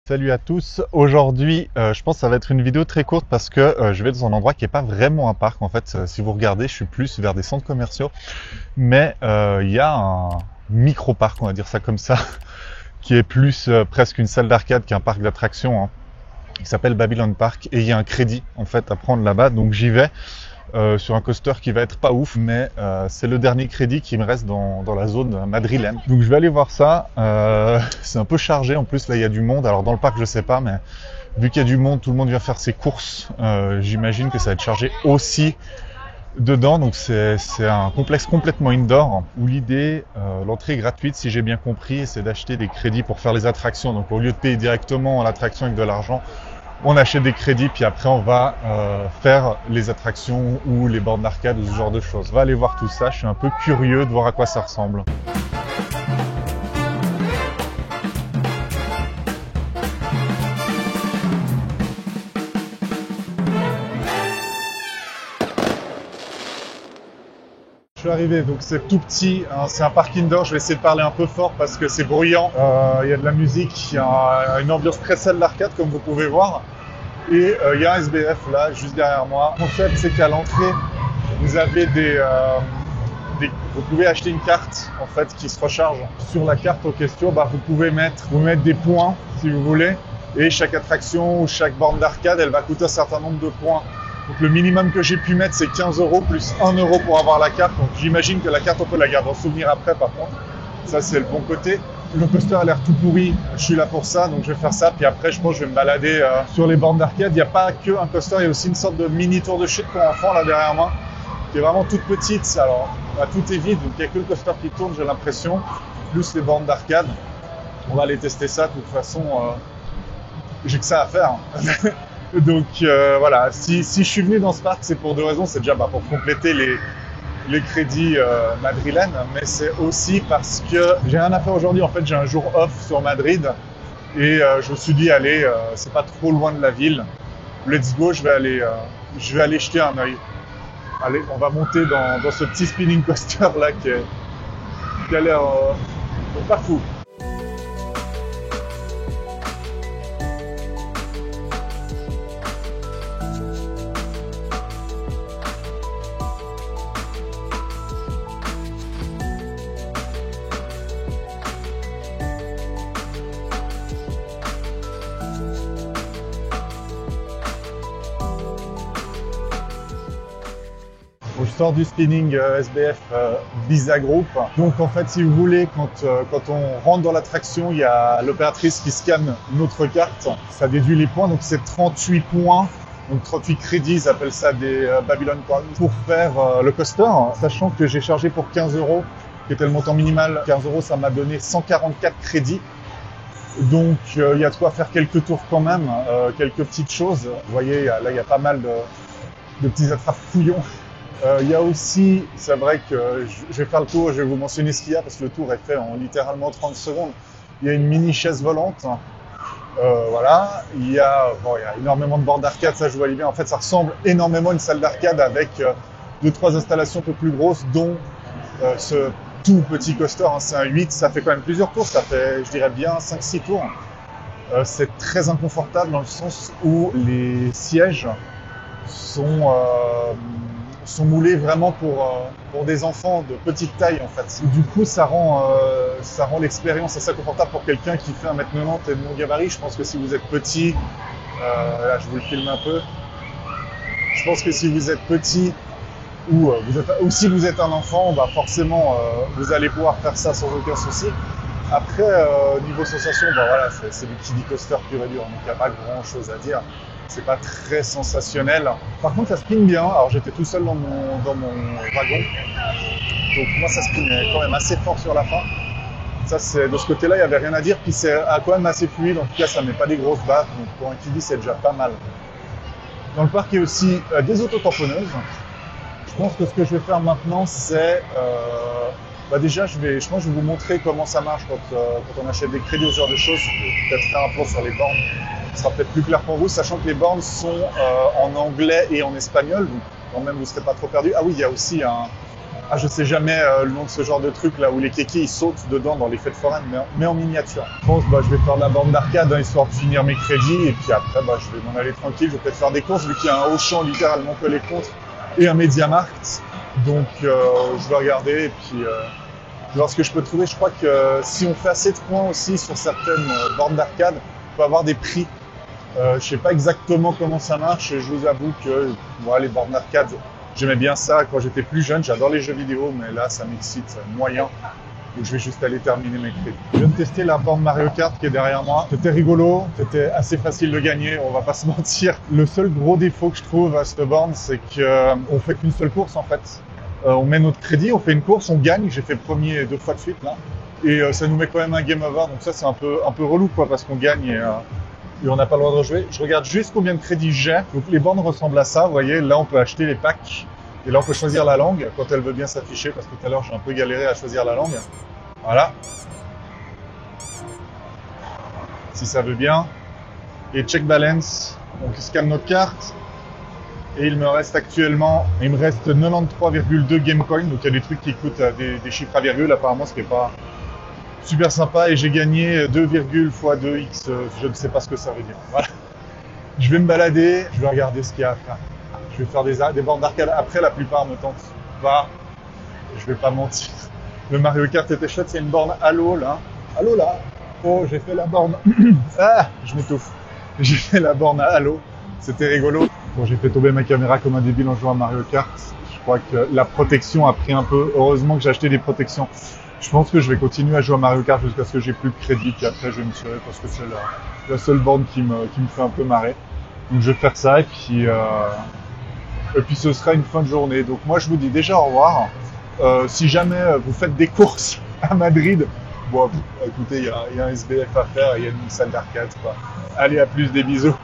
Salut à tous, aujourd'hui je pense que ça va être une vidéo très courte parce que je vais dans un endroit qui n'est pas vraiment un parc en fait. Si vous regardez, je suis plus vers des centres commerciaux, mais il y a un micro-parc, on va dire ça comme ça, qui est plus presque une salle d'arcade qu'un parc d'attractions, hein, qui s'appelle Babylon Park, et il y a un crédit en fait à prendre là-bas, donc j'y vais. Sur un coaster qui va être pas ouf, mais c'est le dernier crédit qui me reste dans la zone madrilène. Donc je vais aller voir ça. C'est un peu chargé en plus, là il y a du monde. Alors dans le parc je sais pas, mais vu qu'il y a du monde, tout le monde vient faire ses courses. J'imagine que ça va être chargé aussi dedans. Donc c'est un complexe complètement indoor où l'idée, l'entrée est gratuite si j'ai bien compris, c'est d'acheter des crédits pour faire les attractions. Donc au lieu de payer directement l'attraction avec de l'argent, on achète des crédits, puis après on va faire les attractions ou les bornes d'arcade ou ce genre de choses. On va aller voir tout ça, je suis un peu curieux de voir à quoi ça ressemble. Je suis arrivé, donc c'est tout petit, hein, c'est un parc indoor, je vais essayer de parler un peu fort parce que c'est bruyant. Il y a de la musique, il y a une ambiance très salle d'arcade comme vous pouvez voir. Et il y a un SBF là, juste derrière moi. Le concept, c'est qu'à l'entrée, vous avez vous pouvez acheter une carte en fait qui se recharge. Sur la carte en question, vous pouvez mettre des points si vous voulez. Et chaque attraction ou chaque borne d'arcade, elle va coûter un certain nombre de points. Donc le minimum que j'ai pu mettre, c'est 15 € plus 1 € pour avoir la carte. Donc j'imagine que la carte, on peut la garder en souvenir après par contre. Ça, c'est le bon côté. Le coaster a l'air tout pourri, je suis là pour ça, donc je vais faire ça. Puis après, je pense que je vais me balader sur les bornes d'arcade. Il n'y a pas que un coaster, il y a aussi une sorte de mini tour de chute pour enfants là derrière moi, qui est vraiment toute petite. Alors, tout est vide, donc il n'y a que le coaster qui tourne, j'ai l'impression, plus les bornes d'arcade. On va aller tester ça, de toute façon, j'ai que ça à faire. Donc voilà, si je suis venu dans ce parc, c'est pour deux raisons. C'est déjà pour compléter les crédits madrilènes, mais c'est aussi parce que j'ai rien à faire aujourd'hui. En fait, j'ai un jour off sur Madrid et je me suis dit, allez, c'est pas trop loin de la ville. Let's go, je vais aller jeter un œil. Allez, on va monter dans ce petit spinning coaster là qui a l'air pas fou. Je sors du spinning SBF Visa Group. Donc en fait, si vous voulez, quand on rentre dans l'attraction, il y a l'opératrice qui scanne notre carte. Ça déduit les points, donc c'est 38 points. Donc 38 crédits, ils appellent ça des Babylon Points pour faire le coaster. Sachant que j'ai chargé pour 15 €, qui était le montant minimal. 15 €, ça m'a donné 144 crédits. Donc il y a de quoi faire quelques tours quand même, quelques petites choses. Vous voyez, là il y a pas mal de petits attrape-fouillons. Il y a aussi, c'est vrai que je vais faire le tour, je vais vous mentionner ce qu'il y a parce que le tour est fait en littéralement 30 secondes. Il y a une mini chaise volante, voilà. Il y a énormément de bornes d'arcade, ça je voyais bien. En fait, ça ressemble énormément à une salle d'arcade avec 2-3 installations un peu plus grosses, dont ce tout petit coaster, hein, c'est un 8, ça fait quand même plusieurs tours, ça fait, je dirais bien 5-6 tours. C'est très inconfortable dans le sens où les sièges sont moulés vraiment pour des enfants de petite taille en fait. Du coup, ça rend l'expérience assez confortable pour quelqu'un qui fait 1m90 et de mon gabarit. Je pense que si vous êtes petit, là je vous le filme un peu, je pense que si vous êtes petit ou si vous êtes un enfant, forcément vous allez pouvoir faire ça sans aucun souci. Après, niveau sensation, voilà, c'est du kiddie coaster pur et dur, donc il n'y a pas grand chose à dire. C'est pas très sensationnel. Par contre, ça spinne bien. Alors, j'étais tout seul dans mon wagon. Donc, moi, ça spinne quand même assez fort sur la fin. Ça, c'est de ce côté-là, il n'y avait rien à dire. Puis, c'est quand même assez fluide. En tout cas, ça ne met pas des grosses baffes. Donc, pour un kiddie, c'est déjà pas mal. Dans le parc, il y a aussi des autotamponneuses. Je pense que ce que je vais faire maintenant, c'est... déjà, je pense que je vais vous montrer comment ça marche quand on achète des crédits ou ce genre de choses. Je vais peut-être faire un plan sur les bornes. Ce sera peut-être plus clair pour vous, sachant que les bornes sont en anglais et en espagnol. Donc, quand même, vous ne serez pas trop perdu. Ah oui, il y a aussi Ah, je sais jamais le nom de ce genre de truc là où les kékés ils sautent dedans dans les fêtes foraines, mais en miniature. Je pense je vais faire de la borne d'arcade hein, histoire de finir mes crédits et puis après je vais m'en aller tranquille. Je vais peut-être faire des courses vu qu'il y a un Auchan littéralement collé contre et un MediaMarkt. Donc je vais regarder et puis je vais voir ce que je peux trouver. Je crois que si on fait assez de points aussi sur certaines bornes d'arcade, on peut avoir des prix. Je sais pas exactement comment ça marche et je vous avoue que moi les bornes d'arcade j'aimais bien ça quand j'étais plus jeune, j'adore les jeux vidéo mais là ça m'excite moyen donc je vais juste aller terminer mes crédits. Je viens de tester la borne Mario Kart qui est derrière moi, c'était rigolo, c'était assez facile de gagner, on va pas se mentir. Le seul gros défaut que je trouve à cette borne c'est qu'on fait qu'une seule course en fait. On met notre crédit, on fait une course, on gagne, j'ai fait premier 2 fois de suite là et ça nous met quand même un game over donc ça c'est un peu relou quoi parce qu'on gagne et on n'a pas le droit de rejouer. Je regarde juste combien de crédits j'ai. Donc les bornes ressemblent à ça, vous voyez. Là, on peut acheter les packs. Et là, on peut choisir la langue quand elle veut bien s'afficher. Parce que tout à l'heure, j'ai un peu galéré à choisir la langue. Voilà. Si ça veut bien. Et check balance. Donc, scanne notre carte. Et il me reste 93,2 Gamecoin. Donc, il y a des trucs qui coûtent des chiffres à virgule. Apparemment, ce qui n'est pas super sympa et j'ai gagné 2, x 2x, je ne sais pas ce que ça veut dire. Voilà. Je vais me balader, je vais regarder ce qu'il y a à faire. Je vais faire des bornes d'arcade. Après, la plupart me tentent pas. Je vais pas mentir. Le Mario Kart était chouette, c'est une borne Halo là. Halo là. Oh, j'ai fait la borne. Ah, je m'étouffe. J'ai fait la borne à Halo. C'était rigolo. Bon, j'ai fait tomber ma caméra comme un débile en jouant à Mario Kart. Je crois que la protection a pris un peu. Heureusement que j'ai acheté des protections. Je pense que je vais continuer à jouer à Mario Kart jusqu'à ce que j'ai plus de crédit, puis après je vais me tirer parce que c'est la seule borne qui me fait un peu marrer. Donc je vais faire ça et puis ce sera une fin de journée. Donc moi je vous dis déjà au revoir. Si jamais vous faites des courses à Madrid, bon écoutez, il y a un SBF à faire, il y a une salle d'arcade quoi. Allez, à plus, des bisous.